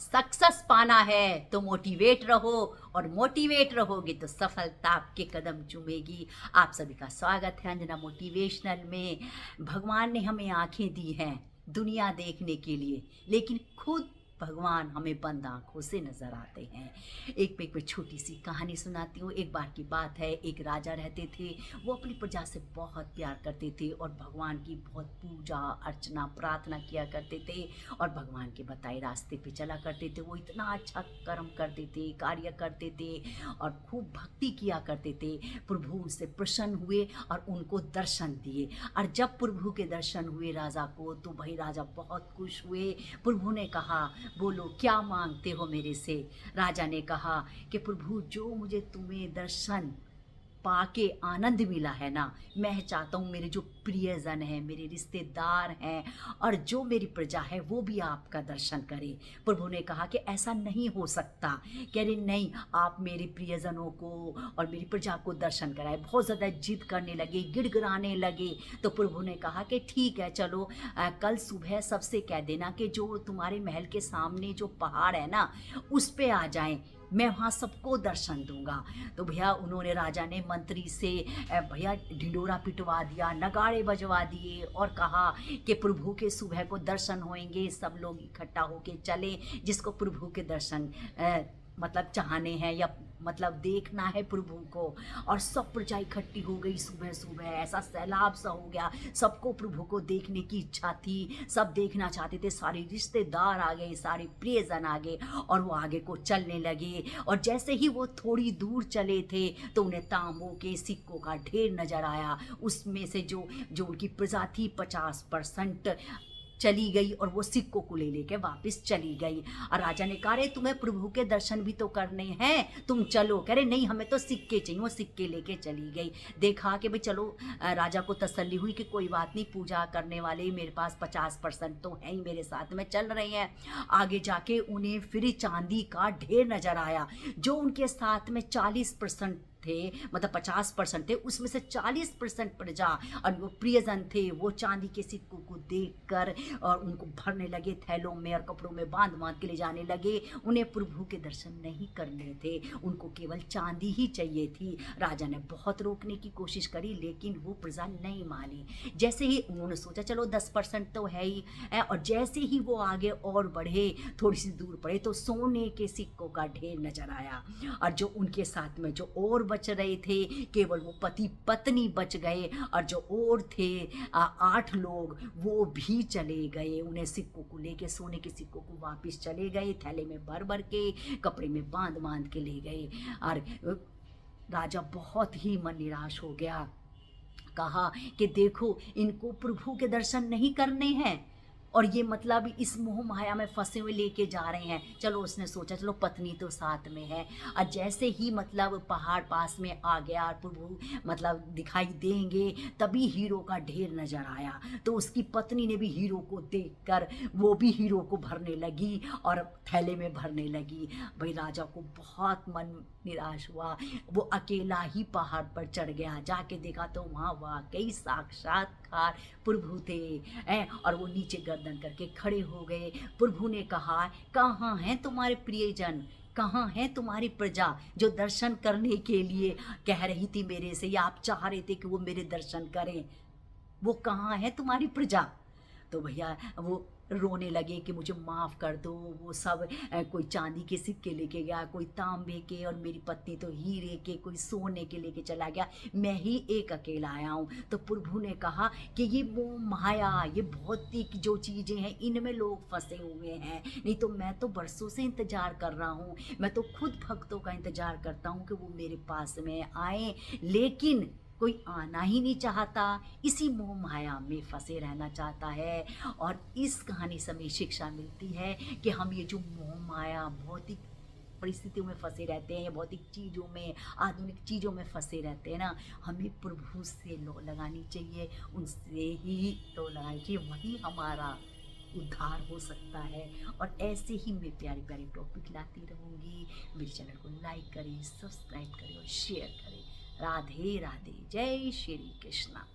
Success पाना है तो मोटिवेट रहो, और मोटिवेट रहोगे तो सफलता आपके कदम चूमेगी। आप सभी का स्वागत है अंजना मोटिवेशनल में। भगवान ने हमें आंखें दी हैं दुनिया देखने के लिए, लेकिन खुद भगवान हमें बंद आंखों से नजर आते हैं। एक में छोटी सी कहानी सुनाती हूँ। एक बार की बात है, एक राजा रहते थे। वो अपनी प्रजा से बहुत प्यार करते थे और भगवान की बहुत पूजा अर्चना प्रार्थना किया करते थे, और भगवान के बताए रास्ते पे चला करते थे। वो इतना अच्छा कर्म करते थे, कार्य करते थे और खूब भक्ति किया करते थे। प्रभु उनसे प्रसन्न हुए और उनको दर्शन दिए। और जब प्रभु के दर्शन हुए राजा को, तो भाई राजा बहुत खुश हुए। प्रभु ने कहा, बोलो क्या मांगते हो मेरे से। राजा ने कहा कि प्रभु, जो मुझे तुम्हें दर्शन पाके आनंद मिला है ना, मैं चाहता हूँ मेरे जो प्रियजन हैं, मेरे रिश्तेदार हैं और जो मेरी प्रजा है वो भी आपका दर्शन करे। प्रभु ने कहा कि ऐसा नहीं हो सकता। कह रहे नहीं, आप मेरे प्रियजनों को और मेरी प्रजा को दर्शन कराए। बहुत ज़्यादा जिद करने लगे, गिड़गिड़ाने लगे। तो प्रभु ने कहा कि ठीक है, चलो कल सुबह सबसे कह देना कि जो तुम्हारे महल के सामने जो पहाड़ है ना, उस पे आ जाएं, मैं वहाँ सबको दर्शन दूंगा। तो भैया उन्होंने, राजा ने मंत्री से भैया ढिंडोरा पिटवा दिया, नगाड़े बजवा दिए और कहा कि प्रभु के सुबह को दर्शन होंगे, सब लोग इकट्ठा होके चले जिसको प्रभु के दर्शन मतलब चाहने हैं या मतलब देखना है प्रभु को। और सब प्रजा इकट्ठी हो गई सुबह सुबह, ऐसा सैलाब सा हो गया। सबको प्रभु को देखने की इच्छा थी, सब देखना चाहते थे। सारे रिश्तेदार आ गए, सारे प्रियजन आ गए और वो आगे को चलने लगे। और जैसे ही वो थोड़ी दूर चले थे तो उन्हें तांबों के सिक्कों का ढेर नजर आया। उसमें से जो जो उनकी प्रजा थी 50% चली गई और वो सिक्कों को ले लेके वापस चली गई। और राजा ने कहा, अरे तुम्हें प्रभु के दर्शन भी तो करने हैं, तुम चलो। कह रहे नहीं, हमें तो सिक्के चाहिए। वो सिक्के लेके चली गई। देखा कि भाई चलो, राजा को तसल्ली हुई कि कोई बात नहीं, पूजा करने वाले मेरे पास 50% तो हैं ही, मेरे साथ में चल रहे हैं। आगे जाके उन्हें फिर चांदी का ढेर नजर आया। जो उनके साथ में 40% थे, मतलब 50% थे, उसमें से 40% प्रजा और वो प्रियजन थे, वो चांदी के सिक्कों को देखकर और उनको भरने लगे थैलों में और कपड़ों में बांध बांध के ले जाने लगे। उन्हें प्रभु के दर्शन नहीं करने थे, उनको केवल चांदी ही चाहिए थी। राजा ने बहुत रोकने की कोशिश करी, लेकिन वो प्रजा नहीं मानी। जैसे ही उन्होंने सोचा चलो 10% तो है ही, और जैसे ही वो आगे और बढ़े, थोड़ी सी दूर पड़े, तो सोने के सिक्कों का ढेर नजर आया। और जो उनके साथ में जो और बच रहे थे, केवल वो पति पत्नी बच गए, और जो और थे 8 लोग, वो भी चले गए। उन्हें सिक्कों को लेके, सोने के सिक्कों को वापस चले गए, थैले में भर भर के, कपड़े में बांध बांध के ले गए। और राजा बहुत ही मन निराश हो गया। कहा कि देखो, इनको प्रभु के दर्शन नहीं करने हैं और ये मतलब इस मोह माया में फंसे हुए लेके जा रहे हैं। चलो उसने सोचा चलो पत्नी तो साथ में है। और जैसे ही मतलब पहाड़ पास में आ गया और प्रभु मतलब दिखाई देंगे, तभी हीरो का ढेर नजर आया। तो उसकी पत्नी ने भी हीरो को देखकर वो भी हीरो को भरने लगी और थैले में भरने लगी। भाई राजा को बहुत मन निराश हुआ। वो अकेला ही पहाड़ पर चढ़ गया। जाके देखा तो वहाँ वाकई साक्षात्कार प्रभु थे। और वो नीचे गर्दन करके खड़े हो गए। प्रभु ने कहा, कहाँ हैं तुम्हारे प्रियजन, कहाँ है तुम्हारी प्रजा जो दर्शन करने के लिए कह रही थी मेरे से, या आप चाह रहे थे कि वो मेरे दर्शन करें, वो कहाँ है तुम्हारी प्रजा। तो भैया वो रोने लगे कि मुझे माफ़ कर दो। वो सब कोई चांदी के सिक्के लेके गया, कोई तांबे के, और मेरी पत्नी तो हीरे के, कोई सोने के लेके चला गया, मैं ही एक अकेला आया हूँ। तो प्रभु ने कहा कि ये मोह माया, ये भौतिक जो चीज़ें हैं, इनमें लोग फंसे हुए हैं। नहीं तो मैं तो बरसों से इंतज़ार कर रहा हूँ, मैं तो खुद भक्तों का इंतज़ार करता हूँ कि वो मेरे पास में आए, लेकिन कोई आना ही नहीं चाहता, इसी मोह माया में फंसे रहना चाहता है। और इस कहानी से हमें शिक्षा मिलती है कि हम ये जो मोह माया भौतिक परिस्थितियों में फंसे रहते हैं या भौतिक चीज़ों में, आधुनिक चीज़ों में फंसे रहते हैं ना, हमें प्रभु से लो लगानी चाहिए, उनसे ही लो लगानी चाहिए, वही हमारा उद्धार हो सकता है। और ऐसे ही मैं प्यारे प्यारे टॉपिक लाती रहूँगी। मेरे चैनल को लाइक करें, सब्सक्राइब करें और शेयर करें। राधे राधे, जय श्री कृष्णा।